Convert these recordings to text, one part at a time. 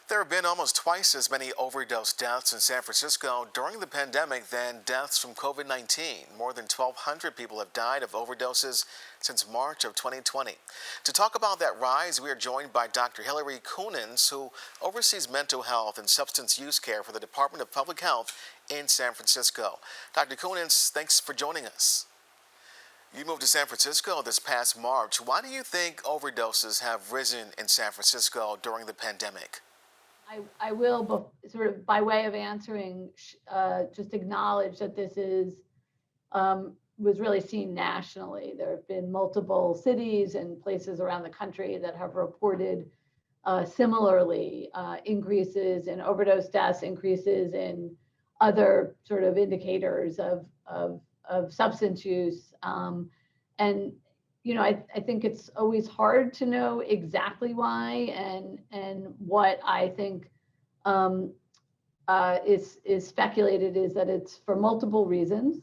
There have been almost twice as many overdose deaths in San Francisco during the pandemic than deaths from COVID-19. More than 1,200 people have died of overdoses since March of 2020. To talk about that rise, we are joined by Dr. Hillary Kunins, who oversees mental health and substance use care for the Department of Public Health in San Francisco. Dr. Kunins, thanks for joining us. You moved to San Francisco this past March. Why do you think overdoses have risen in San Francisco during the pandemic? I will, sort of by way of answering, just acknowledge that this was really seen nationally. There have been multiple cities and places around the country that have reported similarly increases in overdose deaths, increases in other sort of indicators of substance use. And I think it's always hard to know exactly why, and what I think is speculated is that it's for multiple reasons,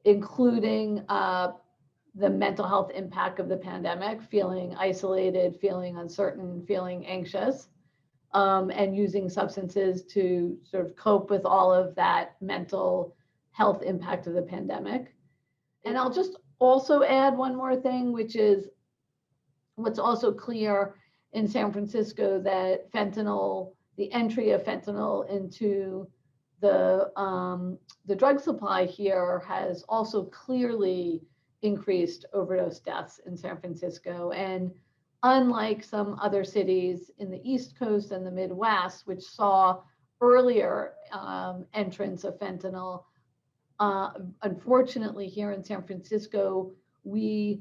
including the mental health impact of the pandemic, feeling isolated, feeling uncertain, feeling anxious, and using substances to sort of cope with all of that mental health impact of the pandemic. And I'll just also add one more thing, which is what's also clear in San Francisco, that the entry of fentanyl into the drug supply here has also clearly increased overdose deaths in San Francisco. And unlike some other cities in the East Coast and the Midwest, which saw earlier entrance of fentanyl, unfortunately, here in San Francisco, we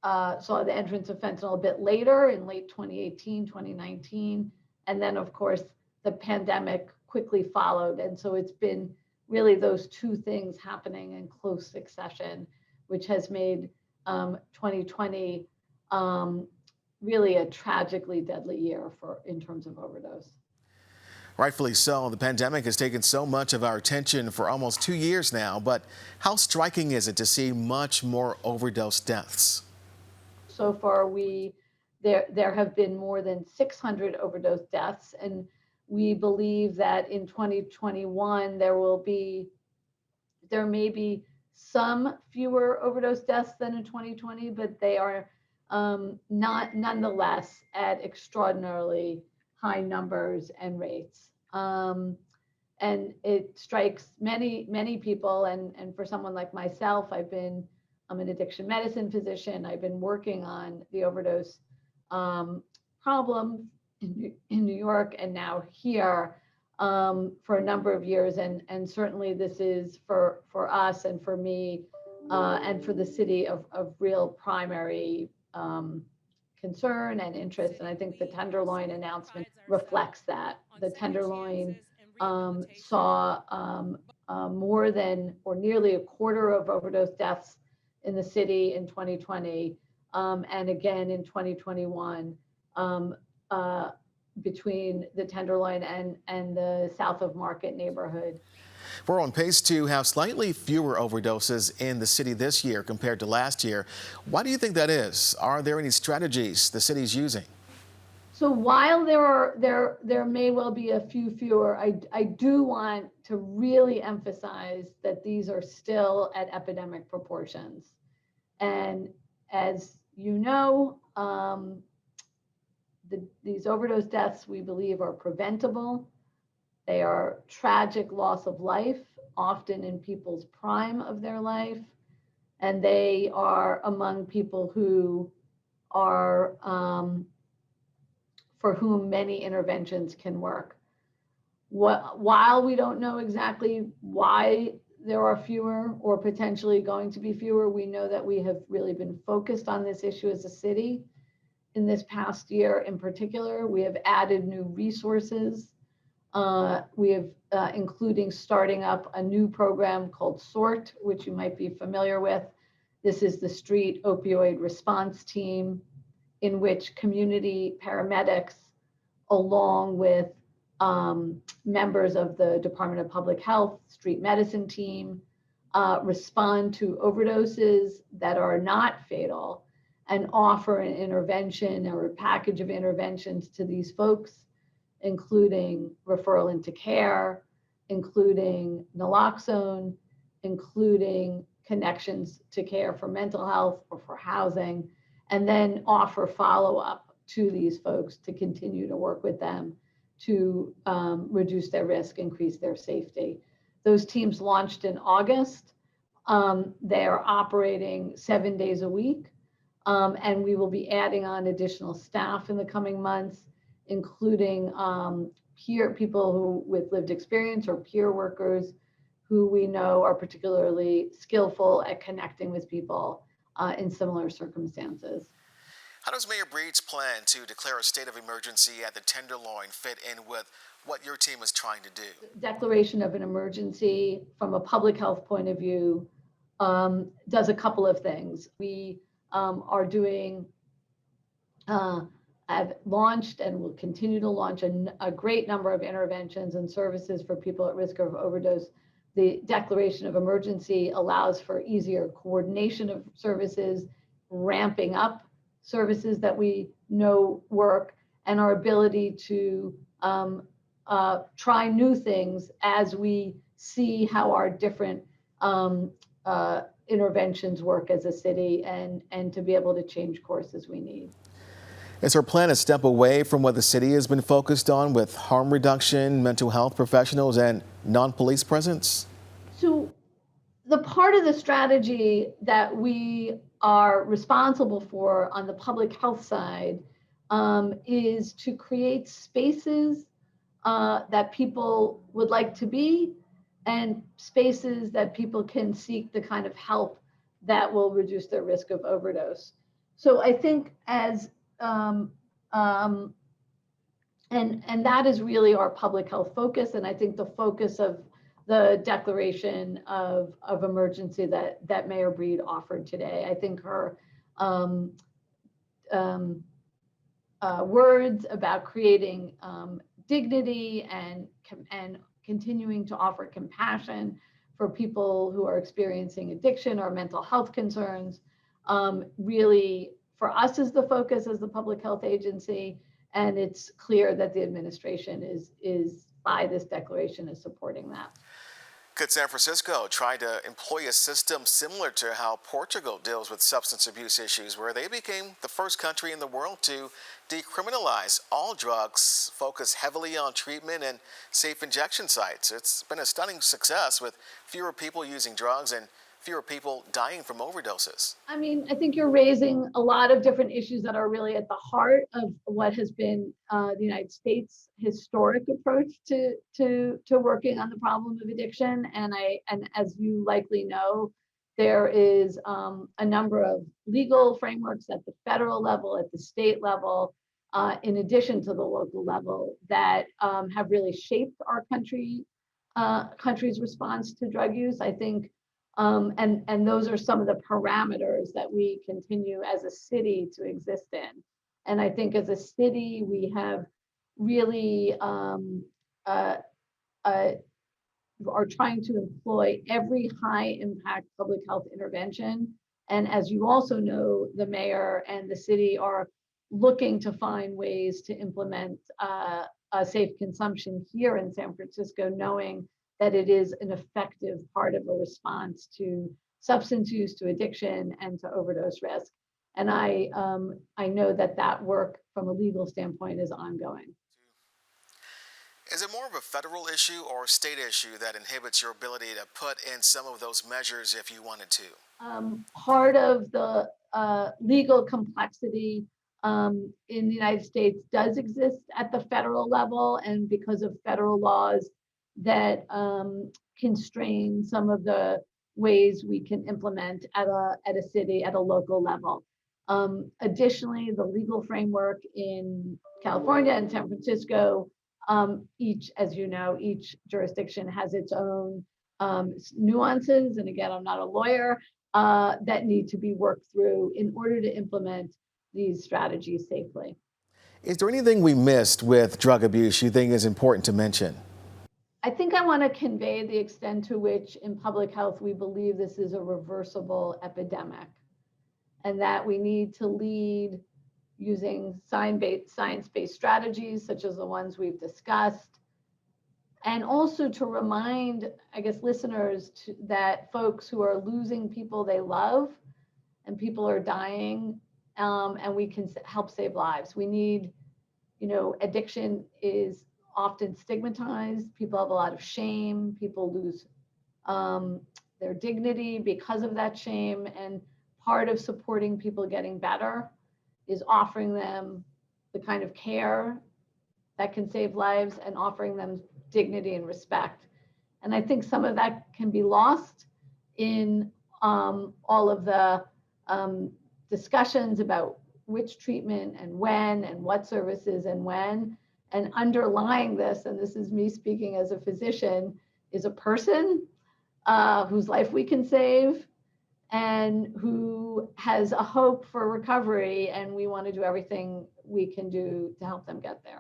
saw the entrance of fentanyl a bit later in late 2018, 2019. And then, of course, the pandemic quickly followed. And so it's been really those two things happening in close succession, which has made 2020 really a tragically deadly year in terms of overdose. Rightfully so. The pandemic has taken so much of our attention for almost 2 years now, but how striking is it to see much more overdose deaths? So far, there have been more than 600 overdose deaths, and we believe that in 2021 there may be some fewer overdose deaths than in 2020, but they are not nonetheless at extraordinarily high numbers and rates. And it strikes many people. And for someone like myself, I'm an addiction medicine physician. I've been working on the overdose problem in New York and now here for a number of years. And certainly this is for us and for me and for the city of real primary concern and interest. And I think the Tenderloin announcement reflects that. The Tenderloin saw more than or nearly a quarter of overdose deaths in the city in 2020, and again in 2021 between the Tenderloin and the South of Market neighborhood. We're on pace to have slightly fewer overdoses in the city this year compared to last year. Why do you think that is? Are there any strategies the city's using? So while there may well be a few fewer, I do want to really emphasize that these are still at epidemic proportions. And as you know, these overdose deaths, we believe, are preventable. They are tragic loss of life, often in people's prime of their life. And they are among people who are, for whom many interventions can work. While we don't know exactly why there are fewer or potentially going to be fewer, we know that we have really been focused on this issue as a city. In this past year in particular, we have added new resources. We have, including starting up a new program called SORT, which you might be familiar with. This is the Street Opioid Response Team, in which community paramedics, along with members of the Department of Public Health street medicine team, respond to overdoses that are not fatal and offer an intervention or a package of interventions to these folks including referral into care, including naloxone, including connections to care for mental health or for housing, and then offer follow-up to these folks to continue to work with them to reduce their risk, increase their safety. Those teams launched in August. They're operating 7 days a week, and we will be adding on additional staff in the coming months, including peer people who with lived experience or peer workers who we know are particularly skillful at connecting with people in similar circumstances. How does Mayor Breed's plan to declare a state of emergency at the Tenderloin fit in with what your team is trying to do? Declaration of an emergency from a public health point of view does a couple of things. We are doing, have launched and will continue to launch a great number of interventions and services for people at risk of overdose. The declaration of emergency allows for easier coordination of services, ramping up services that we know work, and our ability to try new things as we see how our different interventions work as a city, and to be able to change course as we need. Is our plan a step away from what the city has been focused on with harm reduction, mental health professionals, and non-police presence? So the part of the strategy that we are responsible for on the public health side is to create spaces that people would like to be, and spaces that people can seek the kind of help that will reduce their risk of overdose. So I think and that is really our public health focus, and I think the focus of the declaration of emergency that Mayor Breed offered today. I think her words about creating dignity and continuing to offer compassion for people who are experiencing addiction or mental health concerns really, for us, is the focus as the public health agency. And it's clear that the administration is by this declaration is supporting that. Could San Francisco try to employ a system similar to how Portugal deals with substance abuse issues, where they became the first country in the world to decriminalize all drugs, focus heavily on treatment and safe injection sites? It's been a stunning success with fewer people using drugs and fewer people dying from overdoses. I mean, I think you're raising a lot of different issues that are really at the heart of what has been the United States' historic approach to working on the problem of addiction. And as you likely know, there is a number of legal frameworks at the federal level, at the state level, in addition to the local level, that have really shaped our country's response to drug use. I think. And those are some of the parameters that we continue as a city to exist in. And I think as a city, we have really are trying to employ every high impact public health intervention. And as you also know, the mayor and the city are looking to find ways to implement a safe consumption here in San Francisco, knowing that it is an effective part of a response to substance use, to addiction, and to overdose risk. And I know that work from a legal standpoint is ongoing. Is it more of a federal issue or a state issue that inhibits your ability to put in some of those measures if you wanted to? Part of the legal complexity in the United States does exist at the federal level, and because of federal laws that constrain some of the ways we can implement at a city, at a local level. Additionally, the legal framework in California and San Francisco, each, as you know, each jurisdiction has its own nuances. And again, I'm not a lawyer, that need to be worked through in order to implement these strategies safely. Is there anything we missed with drug abuse you think is important to mention? I think I want to convey the extent to which in public health we believe this is a reversible epidemic, and that we need to lead using science-based strategies such as the ones we've discussed. And also to remind, I guess, listeners that folks who are losing people they love and people are dying, and we can help save lives. We need, addiction is often stigmatized. People have a lot of shame. People lose their dignity because of that shame. And part of supporting people getting better is offering them the kind of care that can save lives and offering them dignity and respect. And I think some of that can be lost in all of the discussions about which treatment and when and what services and when. And underlying this, and this is me speaking as a physician, is a person whose life we can save and who has a hope for recovery, and we want to do everything we can do to help them get there.